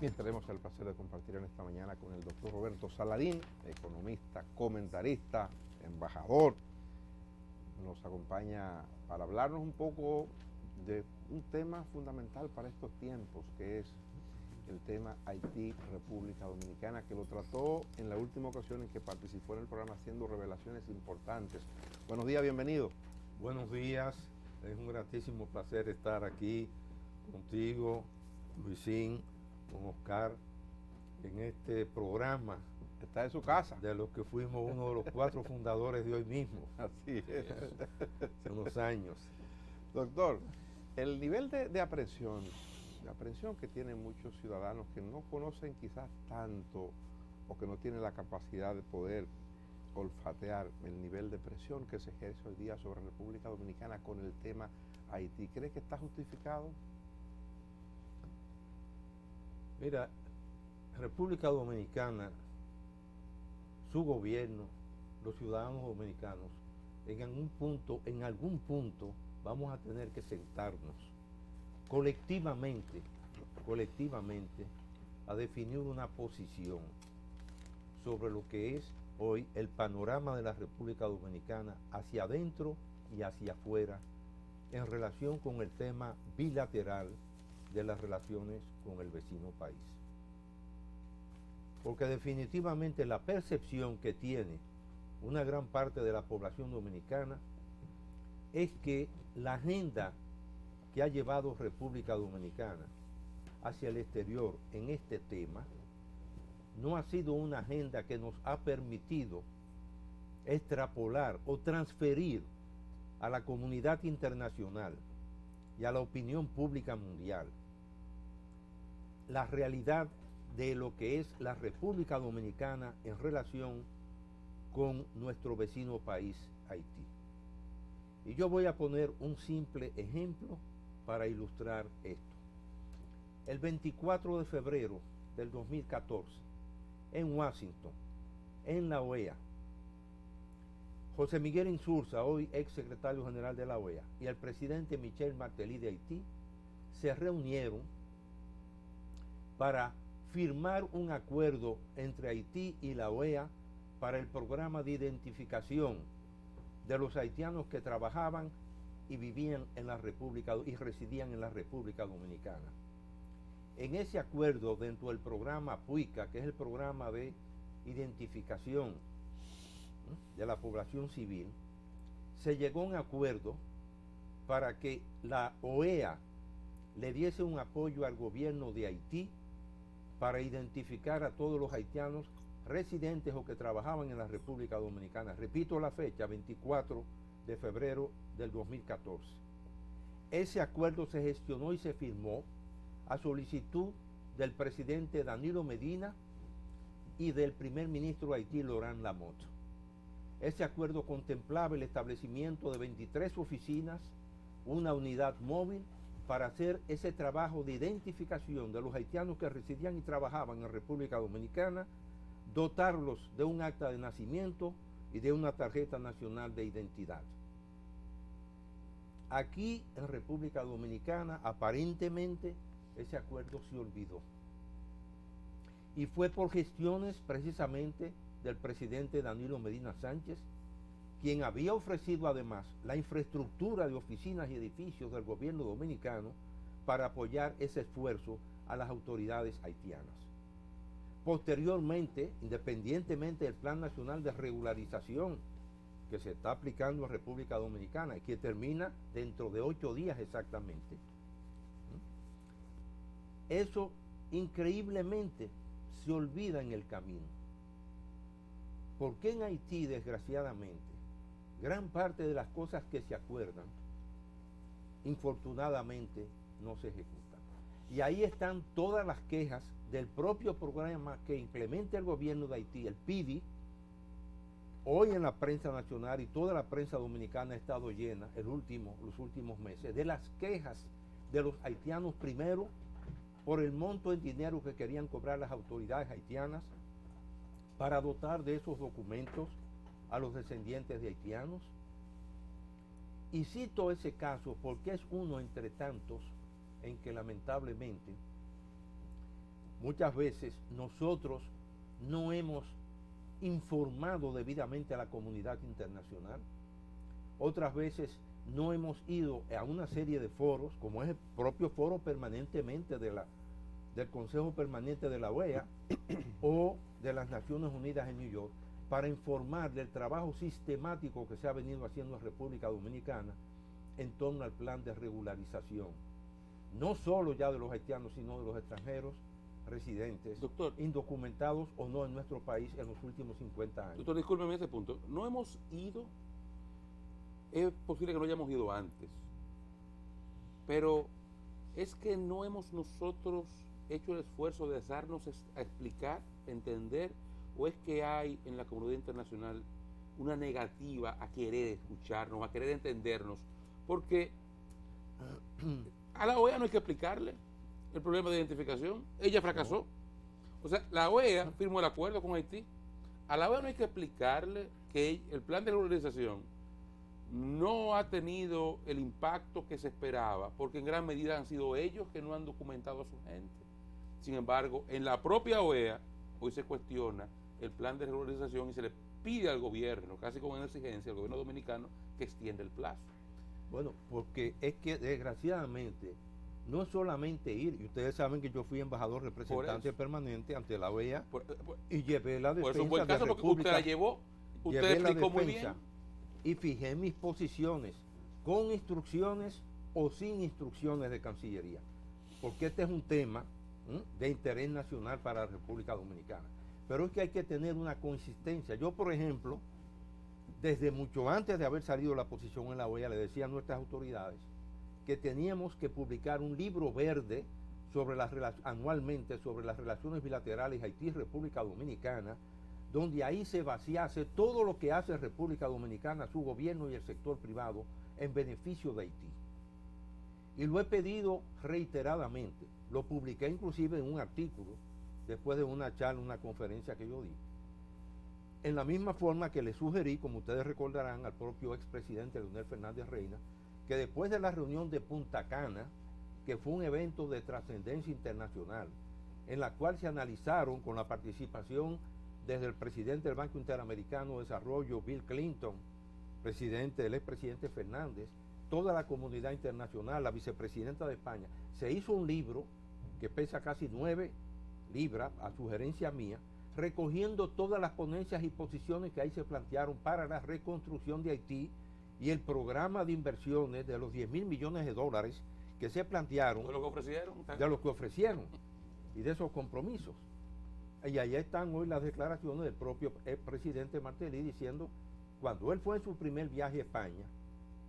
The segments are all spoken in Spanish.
Bien, tenemos el placer de compartir en esta mañana con el doctor Roberto Saladín, economista, comentarista, embajador. Nos acompaña para hablarnos un poco de un tema fundamental para estos tiempos, que es el tema Haití, República Dominicana, que lo trató en la última ocasión en que participó en el programa haciendo revelaciones importantes. Buenos días, bienvenido. Buenos días, es un gratísimo placer estar aquí contigo, Luisín, con Oscar, en este programa. Está en su casa. De los que fuimos uno de los 4 fundadores de hoy mismo. Así es. Hace unos años. Doctor, el nivel de aprensión que tienen muchos ciudadanos que no conocen quizás tanto o que no tienen la capacidad de poder olfatear el nivel de presión que se ejerce hoy día sobre República Dominicana con el tema Haití, ¿cree que está justificado? Mira, República Dominicana, su gobierno, los ciudadanos dominicanos, en algún punto vamos a tener que sentarnos colectivamente a definir una posición sobre lo que es hoy el panorama de la República Dominicana hacia adentro y hacia afuera en relación con el tema bilateral de las relaciones con el vecino país. Porque definitivamente la percepción que tiene una gran parte de la población dominicana es que la agenda que ha llevado República Dominicana hacia el exterior en este tema no ha sido una agenda que nos ha permitido extrapolar o transferir a la comunidad internacional y a la opinión pública mundial la realidad de lo que es la República Dominicana en relación con nuestro vecino país, Haití. Y yo voy a poner un simple ejemplo para ilustrar esto. El 24 de febrero del 2014, en Washington, en la OEA, José Miguel Insulza, hoy ex secretario general de la OEA, y el presidente Michel Martelly de Haití se reunieron para firmar un acuerdo entre Haití y la OEA para el programa de identificación de los haitianos que trabajaban y vivían en la República y residían en la República Dominicana. En ese acuerdo, dentro del programa PUICA, que es el programa de identificación de la población civil, se llegó a un acuerdo para que la OEA le diese un apoyo al gobierno de Haití para identificar a todos los haitianos residentes o que trabajaban en la República Dominicana. Repito la fecha, 24 de febrero del 2014. Ese acuerdo se gestionó y se firmó a solicitud del presidente Danilo Medina y del primer ministro de Haití, Laurent Lamotte. Ese acuerdo contemplaba el establecimiento de 23 oficinas, una unidad móvil, para hacer ese trabajo de identificación de los haitianos que residían y trabajaban en República Dominicana, dotarlos de un acta de nacimiento y de una tarjeta nacional de identidad. Aquí en República Dominicana, aparentemente, ese acuerdo se olvidó. Y fue por gestiones precisamente del presidente Danilo Medina Sánchez, quien había ofrecido además la infraestructura de oficinas y edificios del gobierno dominicano para apoyar ese esfuerzo a las autoridades haitianas. Posteriormente, independientemente del Plan Nacional de Regularización que se está aplicando en República Dominicana y que termina dentro de 8 días exactamente, eso increíblemente se olvida en el camino. Porque en Haití, desgraciadamente, gran parte de las cosas que se acuerdan, infortunadamente, no se ejecutan. Y ahí están todas las quejas del propio programa que implementa el gobierno de Haití, el PIDI. Hoy en la prensa nacional y toda la prensa dominicana ha estado llena los últimos meses de las quejas de los haitianos, primero por el monto en dinero que querían cobrar las autoridades haitianas para dotar de esos documentos a los descendientes de haitianos. Y cito ese caso porque es uno entre tantos en que lamentablemente muchas veces nosotros no hemos informado debidamente a la comunidad internacional. Otras veces no hemos ido a una serie de foros, como es el propio foro permanentemente del Consejo Permanente de la OEA o de las Naciones Unidas en New York, para informar del trabajo sistemático que se ha venido haciendo en República Dominicana en torno al plan de regularización, no solo ya de los haitianos, sino de los extranjeros residentes, doctor, indocumentados o no en nuestro país en los últimos 50 años. Doctor, discúlpeme ese punto. No hemos ido, es posible que no hayamos ido antes, pero es que no hemos nosotros hecho el esfuerzo de darnos a explicar, entender, o es que hay en la comunidad internacional una negativa a querer escucharnos, a querer entendernos, porque a la OEA no hay que explicarle el problema de identificación, ella fracasó. O sea, la OEA firmó el acuerdo con Haití. A la OEA no hay que explicarle que el plan de regularización no ha tenido el impacto que se esperaba, porque en gran medida han sido ellos que no han documentado a su gente. Sin embargo, en la propia OEA hoy se cuestiona el plan de regularización y se le pide al gobierno, casi con una exigencia al gobierno dominicano, que extienda el plazo. Bueno, porque es que desgraciadamente no es solamente ir, y ustedes saben que yo fui embajador representante permanente ante la OEA y llevé la defensa. Por eso fue el caso, porque usted la llevó, usted explicó muy bien. Y fijé mis posiciones con instrucciones o sin instrucciones de Cancillería, porque este es un tema de interés nacional para la República Dominicana. Pero es que hay que tener una consistencia. Yo, por ejemplo, desde mucho antes de haber salido la posición en la OEA, le decía a nuestras autoridades que teníamos que publicar un libro verde anualmente sobre las relaciones bilaterales Haití-República Dominicana, donde ahí se vaciase todo lo que hace República Dominicana, su gobierno y el sector privado en beneficio de Haití. Y lo he pedido reiteradamente. Lo publiqué inclusive en un artículo después de una charla, una conferencia que yo di. En la misma forma que le sugerí, como ustedes recordarán, al propio expresidente Leonel Fernández Reina, que después de la reunión de Punta Cana, que fue un evento de trascendencia internacional, en la cual se analizaron con la participación desde el presidente del Banco Interamericano de Desarrollo, Bill Clinton, el expresidente Fernández, toda la comunidad internacional, la vicepresidenta de España, se hizo un libro que pesa casi 9 libras, a sugerencia mía, recogiendo todas las ponencias y posiciones que ahí se plantearon para la reconstrucción de Haití y el programa de inversiones de los 10.000 millones de dólares que se plantearon, de lo que ofrecieron y de esos compromisos. Y allá están hoy las declaraciones del propio presidente Martelly diciendo, cuando él fue en su primer viaje a España,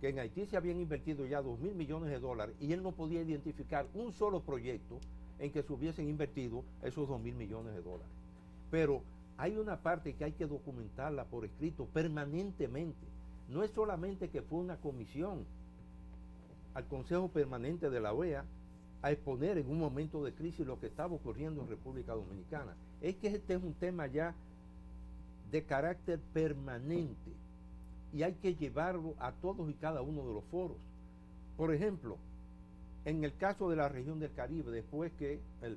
que en Haití se habían invertido ya 2.000 millones de dólares y él no podía identificar un solo proyecto en que se hubiesen invertido esos 2.000 millones de dólares. Pero hay una parte que hay que documentarla por escrito permanentemente. No es solamente que fue una comisión al Consejo Permanente de la OEA a exponer en un momento de crisis lo que estaba ocurriendo en República Dominicana. Es que este es un tema ya de carácter permanente y hay que llevarlo a todos y cada uno de los foros. Por ejemplo, en el caso de la región del Caribe, después que el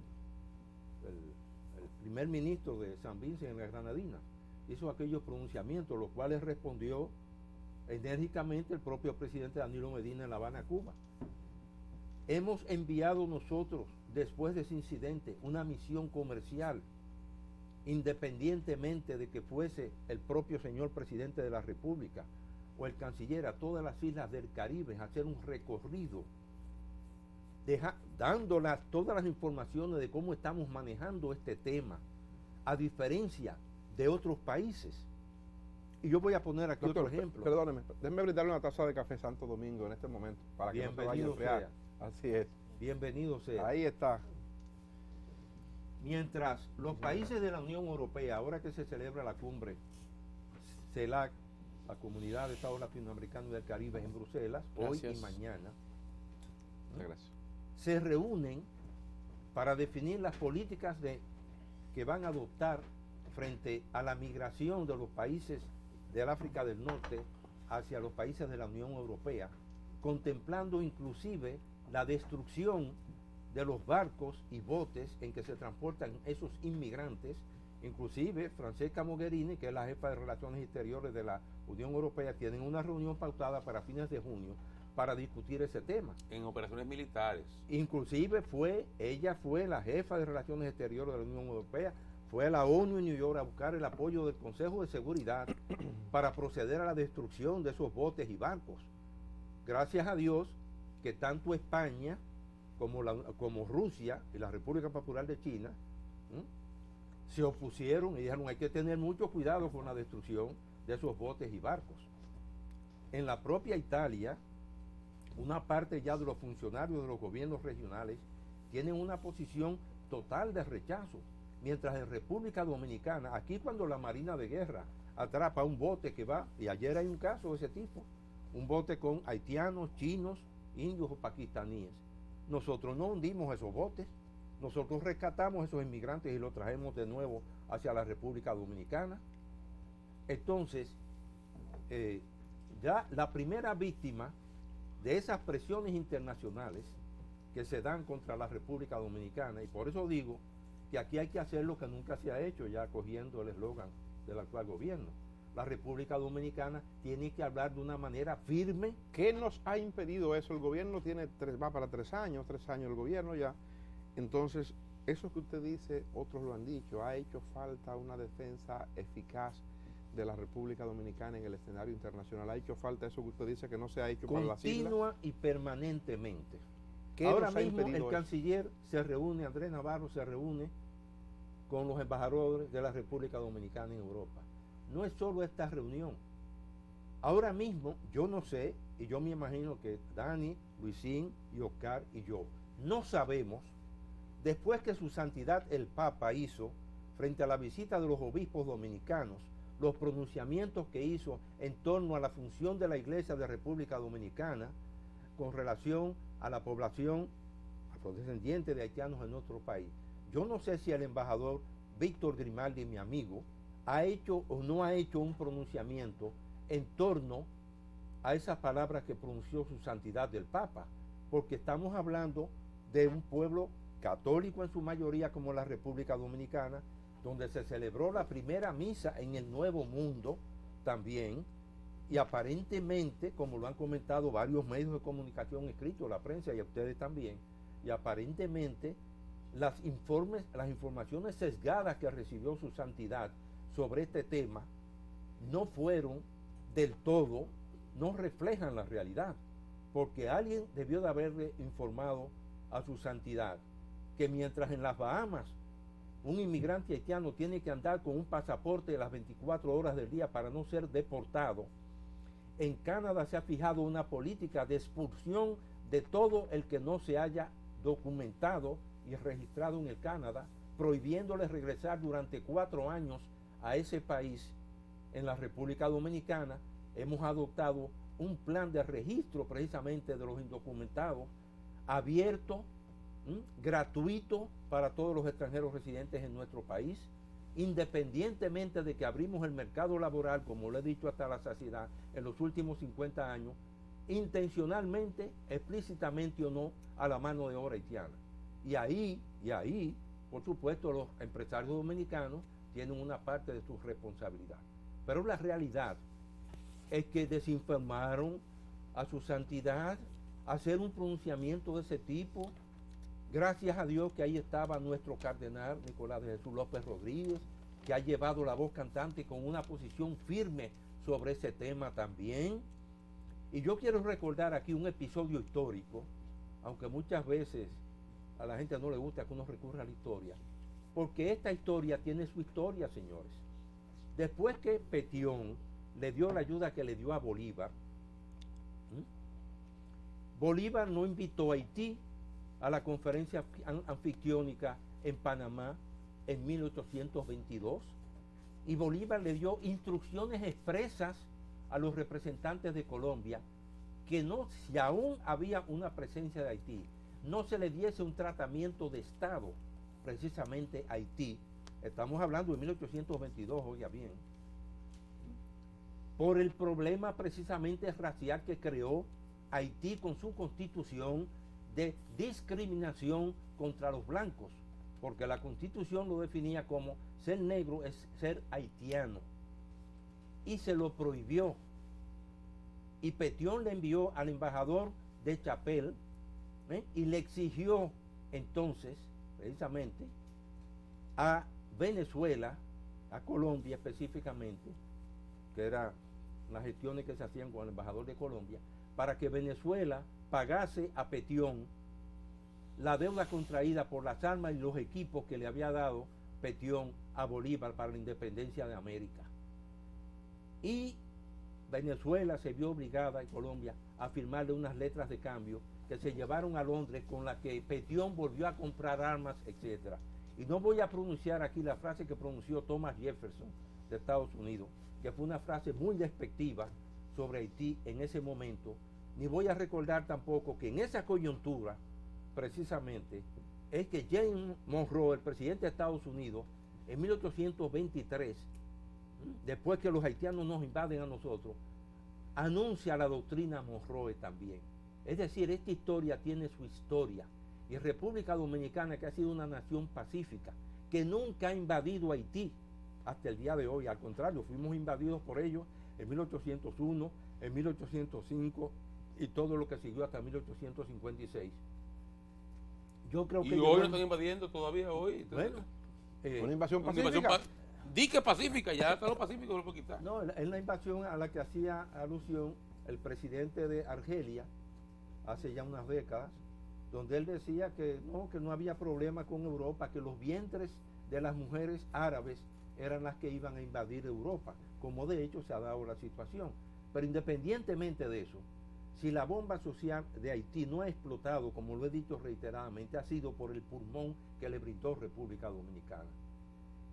primer ministro de San Vicente en las Granadinas hizo aquellos pronunciamientos, los cuales respondió enérgicamente el propio presidente Danilo Medina en La Habana, Cuba. Hemos enviado nosotros, después de ese incidente, una misión comercial, independientemente de que fuese el propio señor presidente de la República o el canciller, a todas las islas del Caribe, a hacer un recorrido, dándolas todas las informaciones de cómo estamos manejando este tema, a diferencia de otros países. Y yo voy a poner aquí otro ejemplo. Perdóneme, déjeme brindarle una taza de café Santo Domingo en este momento, para que no se vaya a enfriar. Así es. Bienvenido sea. Ahí está. Mientras los países de la Unión Europea, ahora que se celebra la cumbre CELAC, la Comunidad de Estados Latinoamericanos y del Caribe en Bruselas, hoy y mañana, Muchas gracias, se reúnen para definir las políticas que van a adoptar frente a la migración de los países del África del Norte hacia los países de la Unión Europea, contemplando inclusive la destrucción de los barcos y botes en que se transportan esos inmigrantes. Inclusive Francesca Mogherini, que es la jefa de Relaciones Exteriores de la Unión Europea, tienen una reunión pautada para fines de junio para discutir ese tema. En operaciones militares. Inclusive ella fue la jefa de Relaciones Exteriores de la Unión Europea, fue a la ONU en New York a buscar el apoyo del Consejo de Seguridad para proceder a la destrucción de esos botes y barcos. Gracias a Dios que tanto España como Rusia y la República Popular de China se opusieron y dijeron hay que tener mucho cuidado con la destrucción de esos botes y barcos. En la propia Italia, una parte ya de los funcionarios de los gobiernos regionales tienen una posición total de rechazo, mientras en República Dominicana, aquí cuando la Marina de Guerra atrapa un bote que va, y ayer hay un caso de ese tipo, un bote con haitianos, chinos, indios o pakistaníes, nosotros no hundimos esos botes, nosotros rescatamos esos inmigrantes y los trajimos de nuevo hacia la República Dominicana. Entonces, ya la primera víctima de esas presiones internacionales que se dan contra la República Dominicana, y por eso digo que aquí hay que hacer lo que nunca se ha hecho, ya cogiendo el eslogan del actual gobierno. La República Dominicana tiene que hablar de una manera firme. ¿Qué nos ha impedido eso? El gobierno va para 3 años el gobierno ya. Entonces, eso que usted dice, otros lo han dicho, ha hecho falta una defensa eficaz de la República Dominicana en el escenario internacional. Ha hecho falta eso que usted dice que no se ha hecho para las islas. Continua y permanentemente. Ahora mismo el canciller se reúne, Andrés Navarro se reúne con los embajadores de la República Dominicana en Europa. No es solo esta reunión. Ahora mismo, yo no sé, y yo me imagino que Dani, Luisín y Oscar y yo, no sabemos, después que su santidad el Papa hizo, frente a la visita de los obispos dominicanos, los pronunciamientos que hizo en torno a la función de la Iglesia de República Dominicana con relación a la población afrodescendiente de haitianos en nuestro país. Yo no sé si el embajador Víctor Grimaldi, mi amigo, ha hecho o no ha hecho un pronunciamiento en torno a esas palabras que pronunció su santidad del Papa, porque estamos hablando de un pueblo católico en su mayoría como la República Dominicana, donde se celebró la primera misa en el Nuevo Mundo también, y aparentemente, como lo han comentado varios medios de comunicación escritos, la prensa y a ustedes también, y aparentemente las informaciones sesgadas que recibió su santidad sobre este tema no fueron del todo, no reflejan la realidad, porque alguien debió de haberle informado a su santidad que mientras en las Bahamas un inmigrante haitiano tiene que andar con un pasaporte de las 24 horas del día para no ser deportado, en Canadá se ha fijado una política de expulsión de todo el que no se haya documentado y registrado en el Canadá, prohibiéndole regresar durante 4 años a ese país. En la República Dominicana hemos adoptado un plan de registro precisamente de los indocumentados, abierto, gratuito para todos los extranjeros residentes en nuestro país, independientemente de que abrimos el mercado laboral, como lo he dicho hasta la saciedad, en los últimos 50 años, intencionalmente, explícitamente o no, a la mano de obra haitiana. Y ahí, por supuesto, los empresarios dominicanos tienen una parte de su responsabilidad. Pero la realidad es que desinformaron a su santidad hacer un pronunciamiento de ese tipo. Gracias a Dios que ahí estaba nuestro cardenal Nicolás de Jesús López Rodríguez, que ha llevado la voz cantante con una posición firme sobre ese tema también. Y yo quiero recordar aquí un episodio histórico, aunque muchas veces a la gente no le gusta que uno recurra a la historia, porque esta historia tiene su historia, señores. Después que Petión le dio la ayuda que le dio a Bolívar, Bolívar no invitó a Haití a la conferencia anfictiónica en Panamá en 1822, y Bolívar le dio instrucciones expresas a los representantes de Colombia que no, si aún había una presencia de Haití, no se le diese un tratamiento de Estado precisamente a Haití. Estamos hablando de 1822, oiga bien, por el problema precisamente racial que creó Haití con su constitución de discriminación contra los blancos, porque la Constitución lo definía como ser negro es ser haitiano, y se lo prohibió. Y Petión le envió al embajador de Chapel, y le exigió entonces, precisamente, a Venezuela, a Colombia específicamente, que eran las gestiones que se hacían con el embajador de Colombia, para que Venezuela pagase a Petión la deuda contraída por las armas y los equipos que le había dado Petión a Bolívar para la independencia de América. Y Venezuela se vio obligada, y Colombia, a firmarle unas letras de cambio que se llevaron a Londres, con la que Petión volvió a comprar armas, etc. Y no voy a pronunciar aquí la frase que pronunció Thomas Jefferson de Estados Unidos, que fue una frase muy despectiva sobre Haití en ese momento, ni voy a recordar tampoco que en esa coyuntura, precisamente, es que James Monroe, el presidente de Estados Unidos, en 1823, después que los haitianos nos invaden a nosotros, anuncia la doctrina Monroe también. Es decir, esta historia tiene su historia. Y República Dominicana, que ha sido una nación pacífica, que nunca ha invadido Haití hasta el día de hoy, al contrario, fuimos invadidos por ellos en 1801, en 1805 y todo lo que siguió hasta 1856. Yo creo que... Y hoy lo están invadiendo todavía hoy. Bueno, una invasión una pacífica. Di que pacífica, ya está lo pacífico, lo puedo quitar. no, es la invasión a la que hacía alusión el presidente de Argelia hace ya unas décadas, donde él decía que no había problema con Europa, que los vientres de las mujeres árabes eran las que iban a invadir Europa, como de hecho se ha dado la situación. Pero independientemente de eso, si la bomba social de Haití no ha explotado, como lo he dicho reiteradamente, ha sido por el pulmón que le brindó República Dominicana.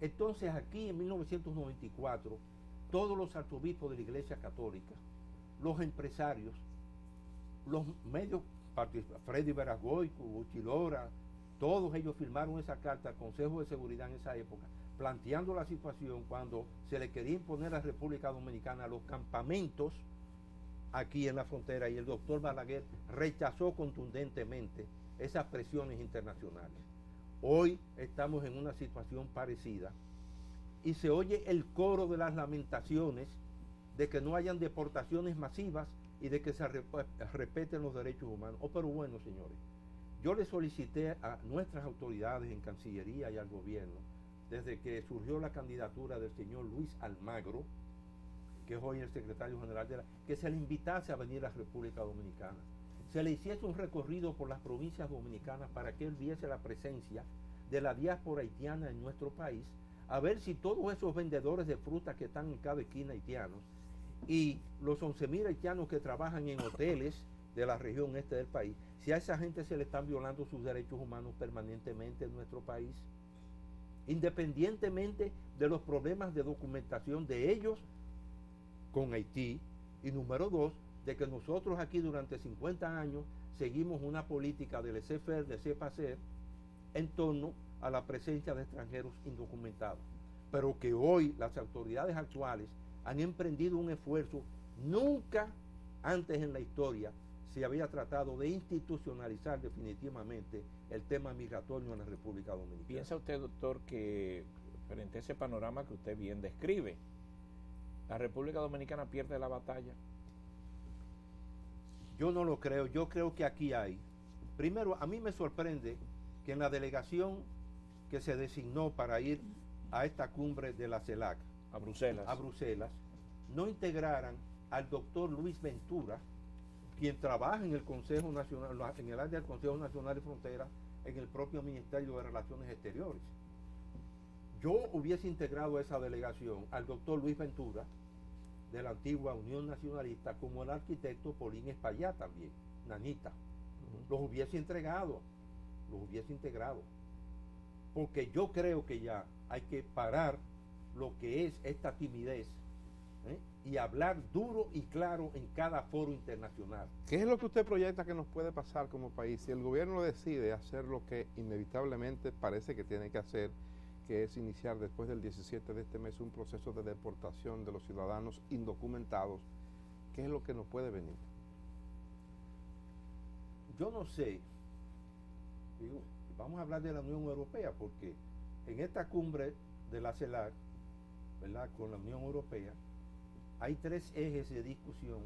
Entonces aquí en 1994, todos los arzobispos de la Iglesia Católica, los empresarios, los medios, Freddy Veragoico, Uchilora, todos ellos firmaron esa carta al Consejo de Seguridad en esa época, planteando la situación cuando se le quería imponer a la República Dominicana los campamentos aquí en la frontera, y el doctor Balaguer rechazó contundentemente esas presiones internacionales. Hoy estamos en una situación parecida y se oye el coro de las lamentaciones de que no hayan deportaciones masivas y de que se respeten los derechos humanos. Pero bueno, señores, yo le solicité a nuestras autoridades en Cancillería y al gobierno, desde que surgió la candidatura del señor Luis Almagro, que es hoy el secretario general que se le invitase a venir a la República Dominicana, se le hiciese un recorrido por las provincias dominicanas para que él viese la presencia de la diáspora haitiana en nuestro país, a ver si todos esos vendedores de fruta que están en cada esquina haitianos y los 11.000 haitianos que trabajan en hoteles de la región este del país, si a esa gente se le están violando sus derechos humanos permanentemente en nuestro país, independientemente de los problemas de documentación de ellos con Haití, y número dos, de que nosotros aquí durante 50 años seguimos una política de laissez-faire, de laissez-passer, en torno a la presencia de extranjeros indocumentados, pero que hoy las autoridades actuales han emprendido un esfuerzo. Nunca antes en la historia se había tratado de institucionalizar definitivamente el tema migratorio en la República Dominicana. ¿Piensa usted, doctor, que frente a ese panorama que usted bien describe, la República Dominicana pierde la batalla? Yo no lo creo. Yo creo que aquí hay. Primero, a mí me sorprende que en la delegación que se designó para ir a esta cumbre de la CELAC, A Bruselas, no integraran al doctor Luis Ventura, quien trabaja en el Consejo Nacional, en el área del Consejo Nacional de Fronteras, en el propio Ministerio de Relaciones Exteriores. Yo hubiese integrado a esa delegación al doctor Luis Ventura, de la antigua Unión Nacionalista, como el arquitecto Paulín Espaillat también, Nanita. Los hubiese integrado, porque yo creo que ya hay que parar lo que es esta timidez, y hablar duro y claro en cada foro internacional. ¿Qué es lo que usted proyecta que nos puede pasar como país si el gobierno decide hacer lo que inevitablemente parece que tiene que hacer, que es iniciar después del 17 de este mes un proceso de deportación de los ciudadanos indocumentados? ¿Qué es lo que nos puede venir? Yo no sé, vamos a hablar de la Unión Europea, porque en esta cumbre de la CELAC, ¿verdad?, con la Unión Europea, hay 3 ejes de discusión.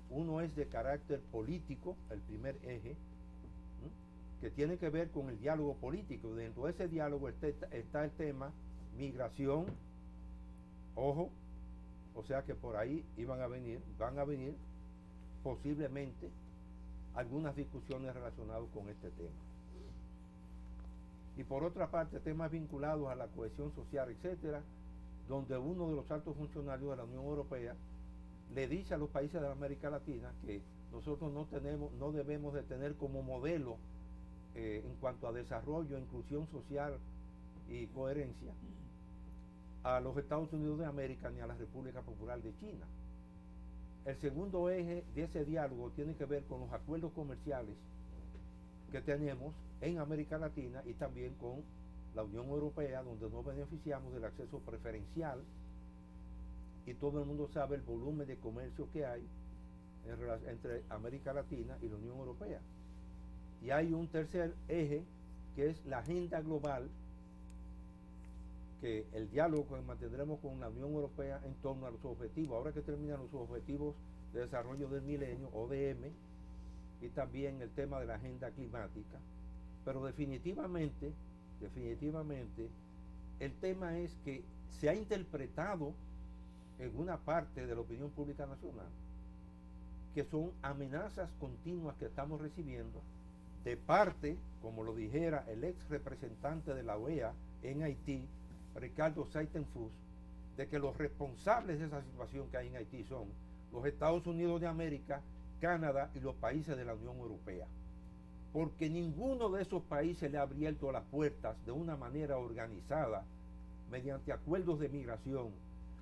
Uno es de carácter político, el primer eje, ¿no?, que tiene que ver con el diálogo político. Dentro de ese diálogo está el tema migración, ojo, o sea que por ahí van a venir posiblemente algunas discusiones relacionadas con este tema. Y por otra parte, temas vinculados a la cohesión social, etcétera, donde uno de los altos funcionarios de la Unión Europea le dice a los países de América Latina que nosotros no debemos de tener como modelo en cuanto a desarrollo, inclusión social y coherencia a los Estados Unidos de América ni a la República Popular de China. El segundo eje de ese diálogo tiene que ver con los acuerdos comerciales que tenemos en América Latina y también con la Unión Europea, donde nos beneficiamos del acceso preferencial, y todo el mundo sabe el volumen de comercio que hay entre América Latina y la Unión Europea. Y hay un tercer eje, que es la agenda global, que el diálogo que mantendremos con la Unión Europea en torno a los objetivos, ahora que terminan los objetivos de desarrollo del milenio, ODM, y también el tema de la agenda climática. Pero definitivamente, el tema es que se ha interpretado en una parte de la opinión pública nacional que son amenazas continuas que estamos recibiendo de parte, como lo dijera el ex representante de la OEA en Haití, Ricardo Saitenfus, de que los responsables de esa situación que hay en Haití son los Estados Unidos de América, Canadá y los países de la Unión Europea, porque ninguno de esos países le ha abierto las puertas de una manera organizada, mediante acuerdos de migración,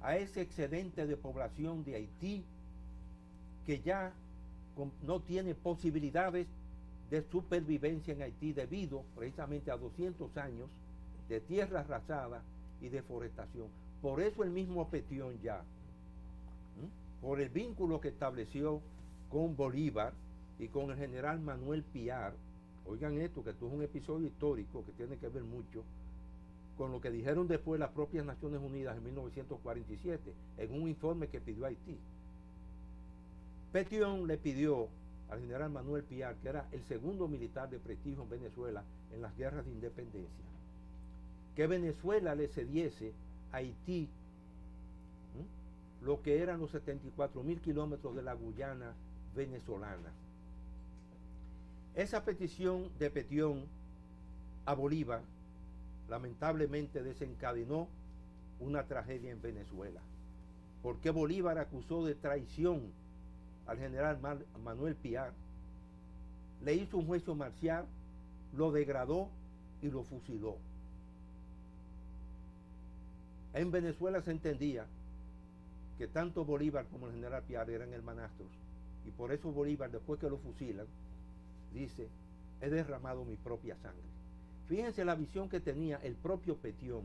a ese excedente de población de Haití que ya no tiene posibilidades de supervivencia en Haití debido precisamente a 200 años de tierra arrasada y deforestación. Por eso el mismo Petión ya, por el vínculo que estableció con Bolívar y con el general Manuel Piar, oigan esto, que esto es un episodio histórico que tiene que ver mucho con lo que dijeron después las propias Naciones Unidas en 1947, en un informe que pidió Haití. Petión le pidió al general Manuel Piar, que era el segundo militar de prestigio en Venezuela en las guerras de independencia, que Venezuela le cediese a Haití lo que eran los 74.000 kilómetros de la Guyana venezolana. Esa petición de Petión a Bolívar lamentablemente desencadenó una tragedia en Venezuela, porque Bolívar acusó de traición al general Manuel Piar, le hizo un juicio marcial, lo degradó y lo fusiló. En Venezuela se entendía que tanto Bolívar como el general Piar eran hermanastros, y por eso Bolívar, después que lo fusilan, dice: he derramado mi propia sangre. Fíjense la visión que tenía el propio Petión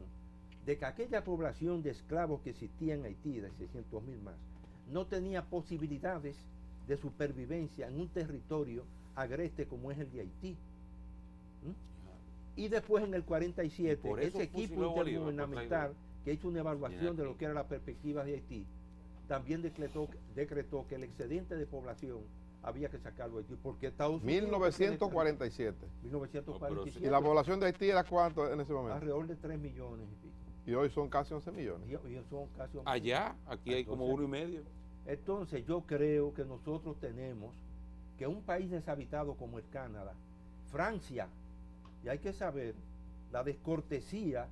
de que aquella población de esclavos que existía en Haití, de 600.000 más, no tenía posibilidades de supervivencia en un territorio agreste como es el de Haití. Y después en el 47, ese equipo intergubernamental que hizo una evaluación de lo que era la perspectiva de Haití, también decretó que el excedente de población había que sacarlo de Haití, porque Estados Unidos... 1947. 1947. ¿Y la población de Haití era cuánto en ese momento? Alrededor de 3 millones y pico. Y hoy son casi 11 millones. Y son casi 11 Allá, aquí hay como 1,5. Entonces yo creo que nosotros tenemos que un país deshabitado como el Canadá, Francia, y hay que saber la descortesía,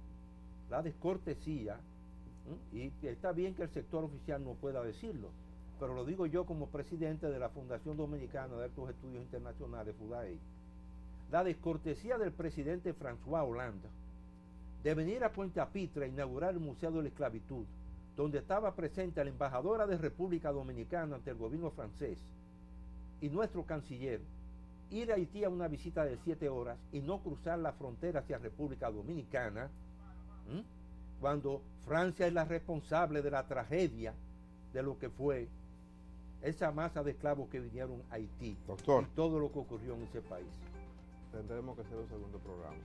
y está bien que el sector oficial no pueda decirlo, pero lo digo yo como presidente de la Fundación Dominicana de Altos Estudios Internacionales, FUDAEI, la descortesía del presidente François Hollande de venir a Puente Pitre a inaugurar el Museo de la Esclavitud, donde estaba presente la embajadora de República Dominicana ante el gobierno francés y nuestro canciller, ir a Haití a una visita de 7 horas y no cruzar la frontera hacia República Dominicana, cuando Francia es la responsable de la tragedia de lo que fue esa masa de esclavos que vinieron a Haití. Doctor, y todo lo que ocurrió en ese país. tendremos que hacer un segundo programa.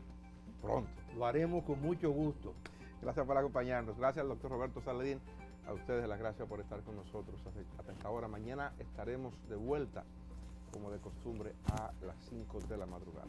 Pronto. Lo haremos con mucho gusto. Gracias por acompañarnos. Gracias al doctor Roberto Saladín. A ustedes las gracias por estar con nosotros hasta esta hora. Mañana estaremos de vuelta, como de costumbre, a las 5 de la madrugada.